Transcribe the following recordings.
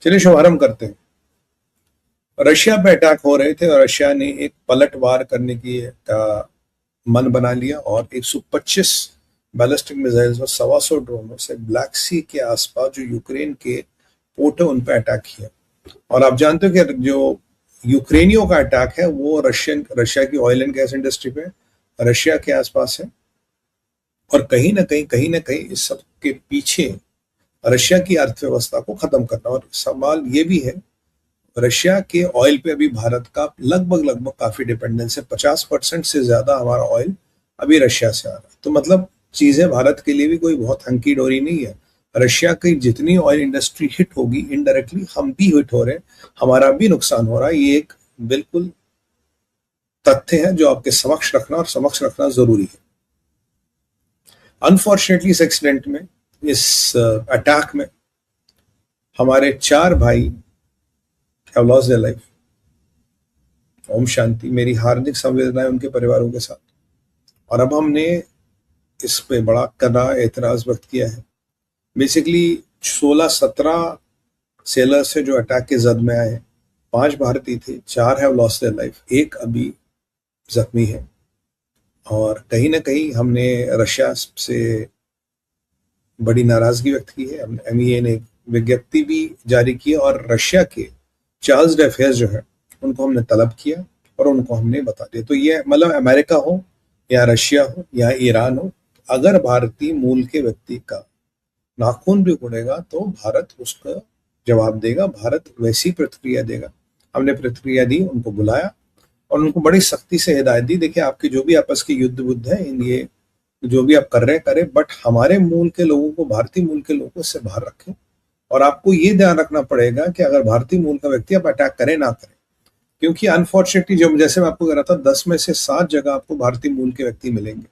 चलिए शुभारंभ करते हैं। रशिया पे अटैक हो रहे थे और रशिया ने एक पलटवार करने की मन बना लिया और 125 बैलिस्टिक मिसाइल्स और 125 ड्रोनों से ब्लैक सी के आसपास जो यूक्रेन के पोर्ट है उन पे अटैक किया। और आप जानते हो कि जो यूक्रेनियों का अटैक है वो रशिया की ऑयल एंड गैस इंडस्ट्री पे, रशिया के आसपास है। और कहीं ना कहीं इस सब के पीछे रशिया की अर्थव्यवस्था को खत्म करना। और सवाल ये भी है, रशिया के ऑयल पे अभी भारत का लगभग काफी डिपेंडेंस है। 50% से ज्यादा हमारा ऑयल अभी रशिया से आ रहा है। तो मतलब चीजें भारत के लिए भी कोई बहुत हंकी डोरी नहीं है। रशिया की जितनी ऑयल इंडस्ट्री हिट होगी, इनडायरेक्टली हम भी हिट हो रहे हैं, हमारा भी नुकसान हो रहा है। ये एक बिल्कुल तथ्य है जो आपके समक्ष रखना जरूरी है। अनफॉर्चुनेटली इस एक्सीडेंट में, इस अटैक में हमारे 4 भाई have lost their life। Om Shanti. मेरी हार्दिक संवेदनाएं उनके परिवारों के साथ। और अब हमने इस पे बड़ा कड़ा एतराज व्यक्त किया है। बेसिकली 16-17 सेलर्स से जो अटैक के जद में आए, 5 भारतीय थे, 4 हैव लॉस्ट देयर लाइफ, 1 अभी जख्मी है। और कहीं ना कहीं हमने रशिया से बड़ी नाराजगी व्यक्त की है। MEA ने विज्ञप्ति भी जारी की और रशिया के चार्ल्स अफेयर्स जो है उनको हमने तलब किया और उनको हमने बता दिया। तो ये मतलब अमेरिका हो या रशिया हो या ईरान हो, अगर भारतीय मूल के व्यक्ति का नाखून भी उड़ेगा तो भारत उसका जवाब देगा, भारत वैसी प्रतिक्रिया देगा। हमने प्रतिक्रिया दी, उनको बुलाया और उनको बड़ी सख्ती से हिदायत दी, देखिए आपके जो भी आपस के युद्ध बुद्ध है, ये जो भी आप कर रहे हैं करें, बट हमारे मूल के लोगों को, भारतीय मूल के लोगों को इससे बाहर रखें। और आपको ये ध्यान रखना पड़ेगा कि अगर भारतीय मूल का व्यक्ति आप अटैक करें ना करें, क्योंकि अनफॉर्चुनेटली जो जैसे मैं आपको कह रहा था, 10 में से 7 जगह आपको भारतीय मूल के व्यक्ति मिलेंगे।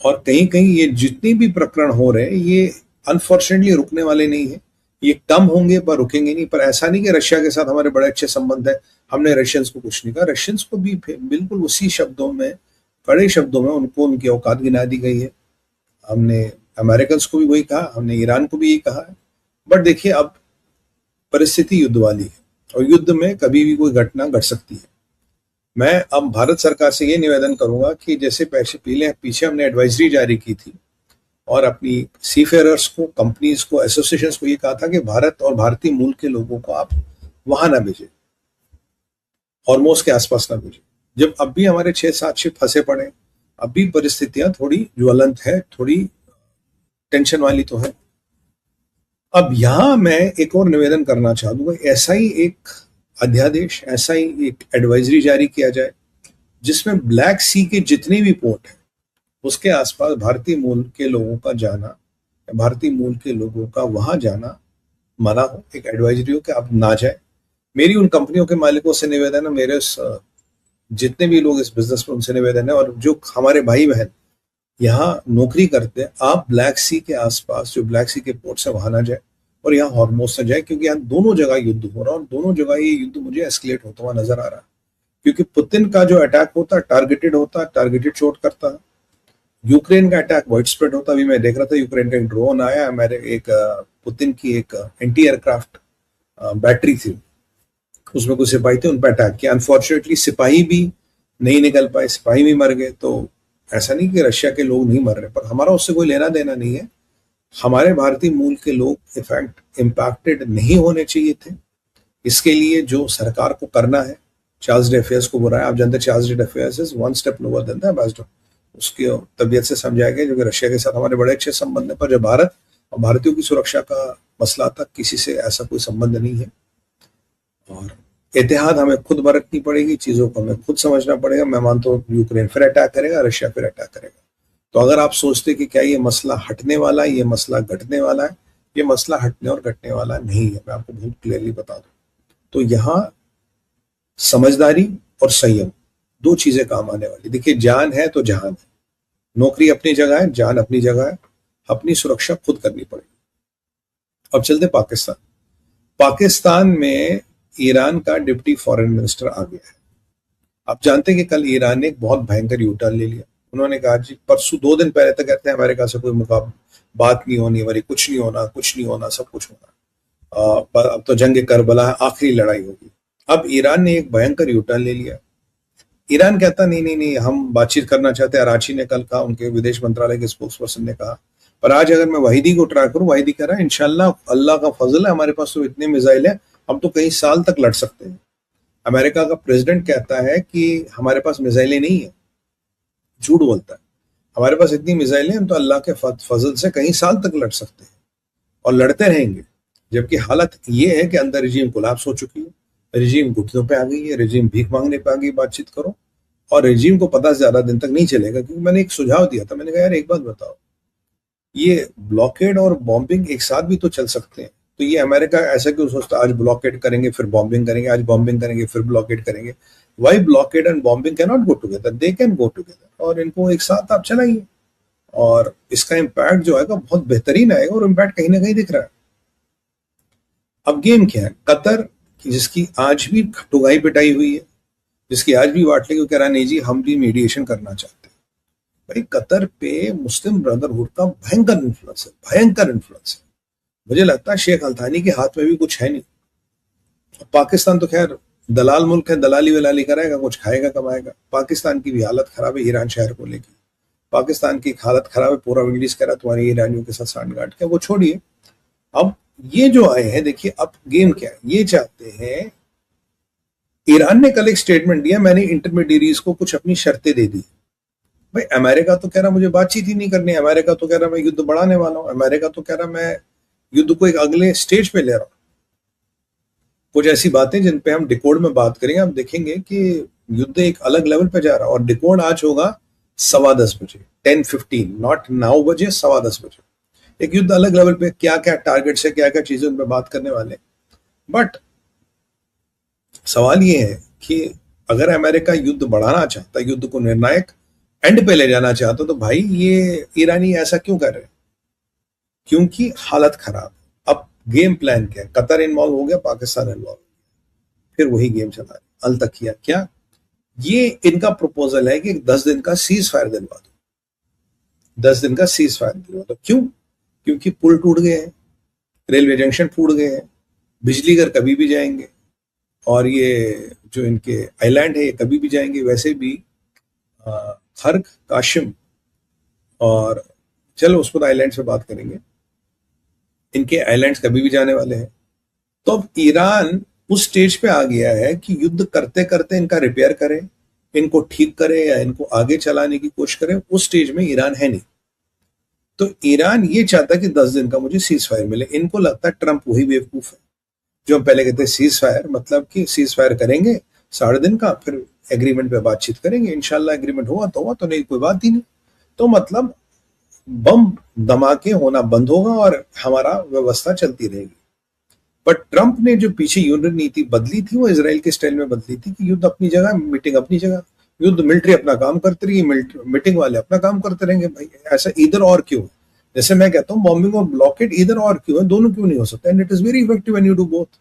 और कहीं कहीं ये जितने भी प्रकरण हो रहे हैं ये अनफॉर्चुनेटली रुकने वाले नहीं है। ये कम होंगे पर रुकेंगे नहीं। पर ऐसा नहीं कि रशिया के साथ हमारे बड़े अच्छे संबंध है, हमने रशियंस को कुछ नहीं कहा। रशियंस को भी बिल्कुल उसी शब्दों में, कड़े शब्दों में उनको उनकी औकात गिना दी गई है। हमने अमेरिकन को भी वही कहा, हमने ईरान को भी यही कहा है। बट देखिए अब परिस्थिति युद्ध वाली है और युद्ध में कभी भी कोई घटना घट सकती है। मैं अब भारत सरकार से ये निवेदन करूंगा कि जैसे पीछे हमने एडवाइजरी जारी की थी और अपनी सीफेयरर्स को, कंपनीज को, एसोसिएशंस को ये कहा था कि भारत और भारतीय मूल के लोगों को आप वहां ना भेजें, हॉर्मोज के आसपास ना भेजें। जब अब भी हमारे 6-7 शिप फंसे पड़े, अब भी परिस्थितियां थोड़ी ज्वलंत है, थोड़ी टेंशन वाली तो है। अब यहां मैं एक और निवेदन करना चाहूंगा, ऐसा ही एक अध्यादेश, ऐसा ही एक एडवाइजरी जारी किया जाए जिसमें ब्लैक सी के जितने भी पोर्ट हैं उसके आसपास भारतीय मूल के लोगों का जाना, भारतीय मूल के लोगों का वहां जाना मना हो। एक एडवाइजरी हो कि आप ना जाए। मेरी उन कंपनियों के मालिकों से निवेदन है, मेरे जितने भी लोग इस बिजनेस में, उनसे निवेदन है, और जो हमारे भाई बहन यहाँ नौकरी करते हैं, आप ब्लैक सी के आसपास जो ब्लैक सी के पोर्ट से वहां ना जाए और यहाँ हॉर्मोज से जाए, क्योंकि यहाँ दोनों जगह युद्ध हो रहा है और दोनों जगह ये युद्ध मुझे एस्केलेट होता हुआ नजर आ रहा है। क्योंकि पुतिन का जो अटैक होता है टारगेटेड होता है, टारगेटेड शॉट करता है। यूक्रेन का अटैक वाइड स्प्रेड होता है। अभी मैं देख रहा था यूक्रेन का एक ड्रोन आया, मेरे एक पुतिन की एक एंटी एयरक्राफ्ट बैटरी थी, उसमें कुछ सिपाही थे, उन पर अटैक किया। अनफॉर्चुनेटली सिपाही भी नहीं निकल पाए, सिपाही भी मर गए। तो ऐसा नहीं कि रशिया के लोग नहीं मर रहे, पर हमारा उससे कोई लेना देना नहीं है। हमारे भारतीय मूल के लोग इफेक्ट इम्पैक्टेड नहीं होने चाहिए थे। इसके लिए जो सरकार को करना है, चार्ल्स अफेयर्स को बुलाया। आप जानते हैं Charles affairs is 1 step lower than the ambassador. उसकी तबीयत से समझाया गया, जो कि रशिया के साथ हमारे बड़े अच्छे संबंध है, पर जब भारत और भारतीयों की सुरक्षा का मसला था, किसी से ऐसा कोई संबंध नहीं है। और एहतियात हमें खुद बरतनी पड़ेगी, चीजों को हमें खुद समझना पड़ेगा। मैं मानता हूँ यूक्रेन फिर अटैक करेगा, रशिया फिर अटैक करेगा। तो अगर आप सोचते कि क्या ये मसला हटने वाला है, ये मसला घटने वाला है, ये मसला हटने और घटने वाला नहीं है। मैं आपको बहुत क्लियरली बता दूं। तो यहाँ समझदारी और संयम, 2 चीजें काम आने वाली। देखिए, जान है तो जहान है। नौकरी अपनी जगह है, जान अपनी जगह है। अपनी सुरक्षा खुद करनी पड़ेगी। अब चलते पाकिस्तान। पाकिस्तान में ईरान का डिप्टी फॉरेन मिनिस्टर आ गया है। आप जानते हैं कि कल ईरान ने एक बहुत भयंकर यूटर्न ले लिया। उन्होंने कहा जी, परसों 2 दिन पहले तक कहते हैं अमेरिका से कोई बात नहीं होनी, हमारी कुछ नहीं होना, कुछ नहीं होना, सब कुछ होना। अब तो जंग करबला आखिरी लड़ाई होगी। अब ईरान ने एक भयंकर यूटर्न ले लिया। ईरान कहता नहीं नहीं नहीं, हम बातचीत करना चाहते हैं। अराची ने कल कहा, उनके विदेश मंत्रालय के स्पोक्स पर्सन ने कहा। पर आज अगर मैं वाहिदी को ट्राई करूं, वाहिदी कह रहा है इंशाल्लाह अल्लाह का फजल है, हमारे पास तो इतने मिसाइल है, हम तो कई साल तक लड़ सकते हैं। अमेरिका का प्रेसिडेंट कहता है कि हमारे पास मिसाइलें नहीं है, झूठ बोलता है। हमारे पास इतनी मिसाइलें, हम तो अल्लाह के फजल से कई साल तक लड़ सकते हैं और लड़ते रहेंगे। जबकि हालत ये है कि अंदर रिजीम कोलैप्स हो चुकी है, रिजीम घुटनों पे आ गई है, रिजीम भीख मांगने पे आ गई। बातचीत करो और रिजीम को पता ज्यादा दिन तक नहीं चलेगा। क्योंकि मैंने एक सुझाव दिया था, मैंने कहा यार एक बात बताओ, ये ब्लॉकेड और बॉम्बिंग एक साथ भी तो चल सकते हैं। तो ये अमेरिका ऐसा क्यों सोचता, आज ब्लॉकेड करेंगे फिर बॉम्बिंग करेंगे, आज बॉम्बिंग करेंगे फिर ब्लॉकेड करेंगे। Why blockade and bombing can not go together, they can go together, और इनको एक साथ आप चलाइए और इसका इम्पैक्ट जो आएगा बहुत बेहतरीन आएगा, और इम्पैक्ट कहीं ना कहीं दिख रहा है। अब गेम क्या है, कतर जिसकी आज भी ठुगाई पिटाई हुई है, जिसकी आज भी वाट लगी, कह रहा नहीं जी हम भी मीडिएशन करना चाहते हैं। भाई कतर पे मुस्लिम ब्रदरहुड का भयंकर इन्फ्लुएंस है, भयंकर इन्फ्लुएंस है। मुझे लगता है शेख अल्तानी के हाथ में भी कुछ है नहीं। पाकिस्तान तो खैर दलाल मुल्क है, दलाली वलाली कराएगा, कुछ खाएगा कमाएगा। पाकिस्तान की भी हालत खराब है ईरान शहर को लेकर। पाकिस्तान की हालत खराब है, पूरा इंग्लिश कह रहा है तुम्हारी ईरानियों के साथ सांठगांठ के, वो छोड़िए। अब ये जो आए हैं, देखिए अब गेम क्या है, ये चाहते हैं। ईरान ने कल एक स्टेटमेंट दिया, मैंने इंटरमीडियरीज को कुछ अपनी शर्तें दे दी। भाई अमेरिका तो कह रहा मुझे बातचीत ही नहीं करनी, अमेरिका तो कह रहा मैं युद्ध बढ़ाने वाला हूं, अमेरिका तो कह रहा मैं युद्ध को एक अगले स्टेज पे ले रहा हूं। कुछ ऐसी बातें जिन पे हम डिकोड में बात करेंगे, हम देखेंगे कि युद्ध एक अलग लेवल पे जा रहा है। और डिकोड आज होगा 10:15 बजे, 10:15, नॉट 9 बजे, 10:15 बजे। एक युद्ध अलग लेवल पे, क्या क्या टारगेट से क्या क्या चीजें उन पर बात करने वाले। बट सवाल ये है कि अगर अमेरिका युद्ध बढ़ाना चाहता, युद्ध को निर्णायक एंड पे ले जाना चाहता, तो भाई ये ईरानी ऐसा क्यों कर रहे हैं? क्योंकि हालत खराब। अब गेम प्लान क्या है, कतर इन्वॉल्व हो गया, पाकिस्तान इन्वॉल्व हो गया, फिर वही गेम चला रहे। अल तक किया क्या, ये इनका प्रपोजल है कि 10 दिन का सीज फायर दिलवा दो, 10 दिन का सीज फायर दिलवा दो। क्यों? क्योंकि पुल टूट गए हैं, रेलवे जंक्शन फूट गए हैं, बिजली घर कभी भी जाएंगे, और ये जो इनके आइलैंड है ये कभी भी जाएंगे। वैसे भी खर्क, काशिम, और चलो उस पर आइलैंड से बात करेंगे, इनके आइलैंड्स कभी भी जाने वाले हैं। तो अब ईरान उस स्टेज पे आ गया है कि युद्ध करते करते इनका रिपेयर करे, इनको ठीक करे या इनको आगे चलाने की कोशिश करे। उस स्टेज में ईरान है नहीं। तो ईरान ये चाहता है कि 10 दिन का मुझे सीज फायर मिले। इनको लगता है ट्रंप वही बेवकूफ है जो हम पहले कहते हैं सीज फायर, मतलब कि सीज फायर करेंगे 60 दिन का, फिर एग्रीमेंट पे बातचीत करेंगे, इंशाल्लाह एग्रीमेंट हुआ तो नहीं, कोई बात ही नहीं। तो मतलब बम धमाके होना बंद होगा और हमारा व्यवस्था चलती रहेगी। बट ट्रंप ने जो पीछे युद्ध नीति बदली थी, वो इसराइल के स्टाइल में बदली थी कि युद्ध अपनी जगह, मीटिंग अपनी जगह। युद्ध मिलिट्री अपना काम करती रही, मीटिंग वाले अपना काम करते रहेंगे। भाई ऐसा इधर और क्यों? जैसे मैं कहता हूँ बॉम्बिंग और ब्लॉकेट इधर और क्यों है, दोनों क्यों नहीं हो सकता? And it is very effective when you do both.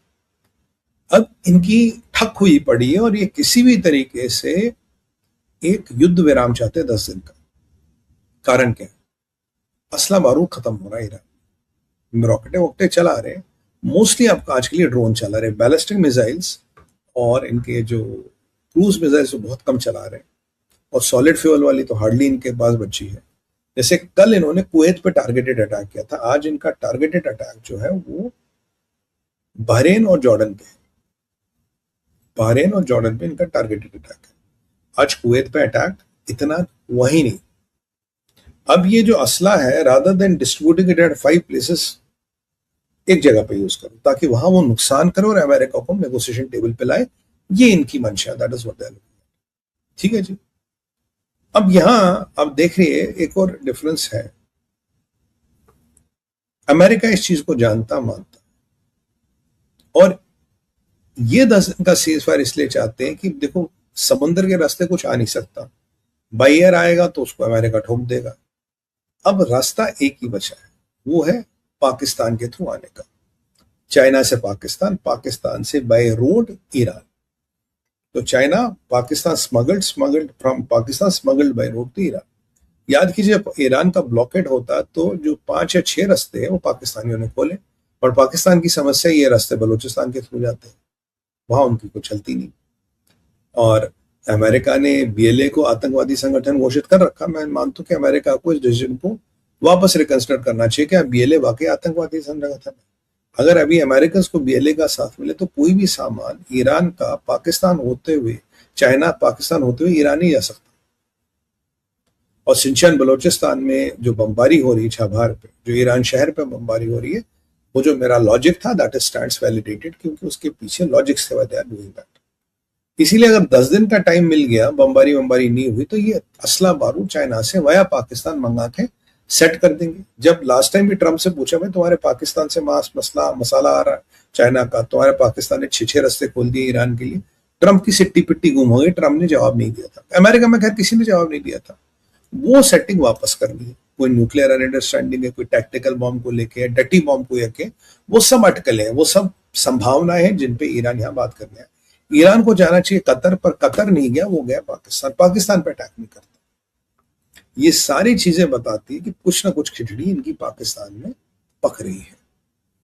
अब इनकी ठक हुई पड़ी है और ये किसी भी तरीके से एक युद्ध विराम चाहते हैं 10 दिन का। कारण क्या है? असला बारूद खत्म हो रहा है, ईरान रॉकेटें वोकेटे चला रहे हैं, मोस्टली आपका आज के लिए ड्रोन चला रहे हैं, बैलिस्टिक मिसाइल्स और इनके जो क्रूज मिसाइल्स बहुत कम चला रहे हैं, और सॉलिड फ्यूल वाली तो हार्डली इनके पास बची है। जैसे कल इन्होंने कुवैत पे टारगेटेड अटैक किया था, आज इनका टारगेटेड अटैक जो है वो बहरेन और जॉर्डन पे, बहरेन और जॉर्डन पे इनका टारगेटेड अटैक है। आज कुवैत पे अटैक इतना वही नहीं। अब ये जो असला है, rather than distributing it at 5 places, एक जगह पे यूज करो ताकि वहां वो नुकसान करे और अमेरिका को नेगोशिएशन टेबल पे लाए। ये इनकी मंशा, that is what they are looking at. ठीक है जी। अब यहां आप देख रही है एक और डिफरेंस है। अमेरिका इस चीज को जानता मानता, और ये 10 दिन का सीज फायर इसलिए चाहते हैं कि देखो समुद्र के रास्ते कुछ आ नहीं सकता, बाई एयर आएगा तो उसको अमेरिका ठोक देगा। अब रास्ता एक ही बचा है, वो है पाकिस्तान के थ्रू आने का। चाइना से पाकिस्तान, पाकिस्तान से बाय रोड ईरान। तो China Pakistan smuggled from Pakistan, smuggled by road to Iran. याद कीजिए ईरान का ब्लॉकेट होता तो जो 5 या 6 रास्ते हैं वो पाकिस्तानियों ने खोले, और पाकिस्तान की समस्या ये रास्ते बलूचिस्तान के थ्रू जाते हैं, वहां उनकी कुछ चलती नहीं। और अमेरिका ने बीएलए को आतंकवादी संगठन घोषित कर रखा। मैं मानता हूं कि अमेरिका को इस डिसीजन को वापस रिकंसिडर करना चाहिए कि बीएलए वाकई आतंकवादी संगठन है। अगर अभी अमेरिकन को बीएलए का साथ मिले तो कोई भी सामान ईरान का पाकिस्तान होते हुए, चाइना पाकिस्तान होते हुए ईरान ही जा सकता। और सिंचियन बलोचिस्तान में जो बमबारी हो रही है छाबार पे, जो ईरान शहर पे बमबारी हो रही है, वो जो मेरा लॉजिक था दैट इज स्टैंड्स वैलिडेटेड, क्योंकि उसके पीछे लॉजिक्स थे, दे आर डूइंग दैट। इसीलिए अगर 10 दिन का टाइम मिल गया, बमबारी नहीं हुई, तो ये असला बारूद चाइना से वया पाकिस्तान मंगा के सेट कर देंगे। जब लास्ट टाइम भी ट्रम्प से पूछा, भाई तुम्हारे पाकिस्तान से मसाला आ रहा है चाइना का, तुम्हारे पाकिस्तान ने 6 रास्ते खोल दिए ईरान के लिए, ट्रम्प की सिट्टी पिट्टी गुम हो गई, ट्रम्प ने जवाब नहीं दिया था। अमेरिका में खैर किसी ने जवाब नहीं दिया था। वो सेटिंग वापस करनी है। कोई न्यूक्लियर अंडरस्टैंडिंग है, कोई टैक्टिकल बॉम्ब को लेके, डटी बॉम्ब को लेके, वो सब अटकलें हैं, वो सब संभावनाएं हैं जिन पे ईरान यहाँ बात करने है। ईरान को जाना चाहिए कतर, पर कतर नहीं गया, वो गया पाकिस्तान। पाकिस्तान पे अटैक नहीं करता। ये सारी चीजें बताती है कि कुछ ना कुछ खिचड़ी इनकी पाकिस्तान में पक रही है।